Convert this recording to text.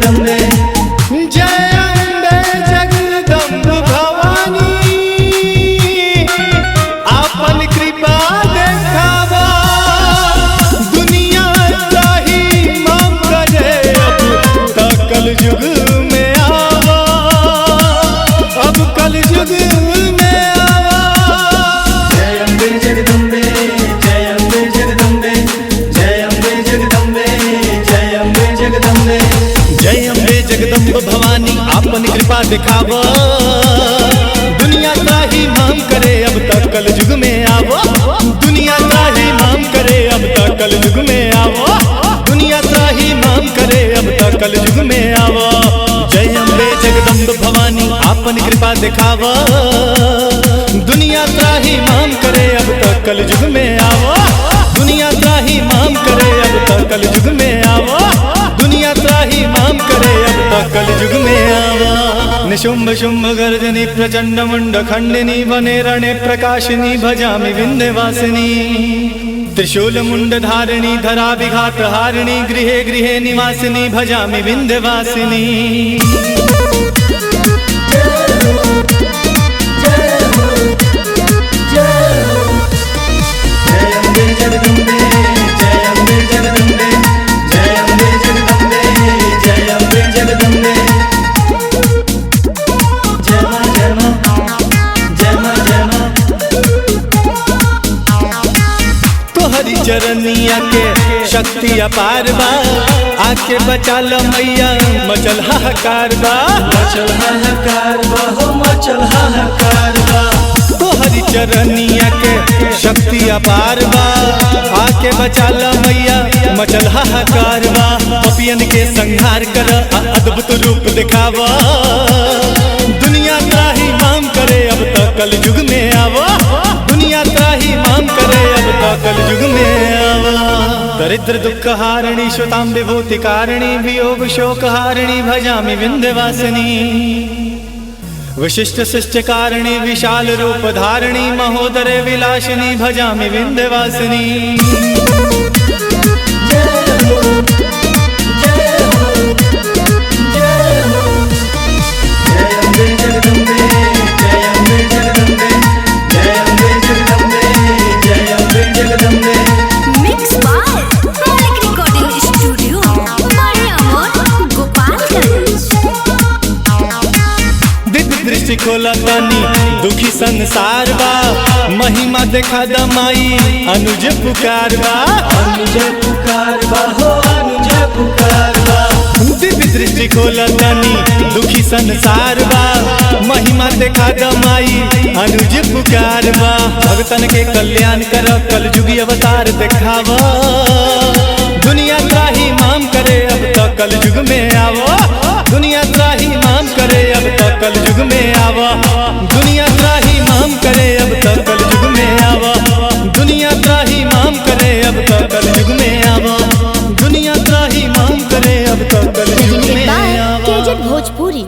जगदम्बे। जय अम्बे जगदम्ब भवानी आपन कृपा देखावा। दुनिया त्राही माम करे अब त कल युग में आवा। अब कल युग में आवा। जय अम्बे जगदम्बे, जय अम्बे जगदम्बे, जय अम्बे जगदम्बे, जय अम्बे जगदम्बे। जय अम्बे जगदम्ब भवानी आपन कृपा दिखावा। दुनिया त्राही माम करे अब तक कल युग में आवो। दुनिया त्राही माम करे अब तक कल युग में आवो। दुनिया त्राही माम करे अब तक कल युग में आवो। जय अम्बे जगदम्ब भवानी आपन कृपा दिखावा। दुनिया त्राही माम करे अब तक कल युग में आवो। दुनिया त्राही माम करे अब तक कल युग में आवो। दुनिया त्राही माम करे अब तक कल युग में आवा। निशुंभ शुंभ गर्जनी प्रचंड मुंड खंडिनी वने रणे प्रकाशिनी भजामि विंध्यवासिनी। त्रिशूल मुंड धारिणी धरा विघात हारिणी गृहे गृहे निवासिनी भजामि विंध्यवासिनी। तोहरी चरनिया के शक्ति अपार बा। आके बचा लो मैया मचल हाहाकार बा। मचल हाहाकार बा हो मचल हाहाकार बा। तोहरी चरनिया के शक्ति अपार बा। आके बचा लो मैया मचल हाहाकार बा। पपियन के संहार कर अद्भुत रूप दिखावा। दुनिया त्राही माम करे अब तक कल युग में आवा। दुनिया त्राही माम करे अब तक कल युग में आवा। दरिद्र दुख हारिणी श्रुतां विभूति कारिणी वियोग शोक हारिणी भजामि विंध्यवासिनी। विशिष्ट शिष्ट कारिणी विशाल रूप धारिणी महोदरे विलासिनी भजामि विंध्यवासिनी। दृष्टि खोला तानी दुखी संसार बा। महिमा देखा दमाई अनुज पुकार बा। अनुज पुकार बा हो अनुज पुकार बा। दिव्य दृष्टि खोला तानी दुखी संसार बा। महिमा देखा दमाई अनुज पुकार बा। भगतन के कल्याण कर कल युगी अवतार दिखावा। दुनिया त्राही माम करे अब तक कल युग में आवो। दुनिया त्राही माम करे अब तक कल युग में आवा। दुनिया त्राही माम करे अब तक कल युग में आवा। दुनिया त्राही माम करे अब तक कल युग में आवा। दुनिया त्राही माम करे अब तक कल युग में आवा। भोजपुरी।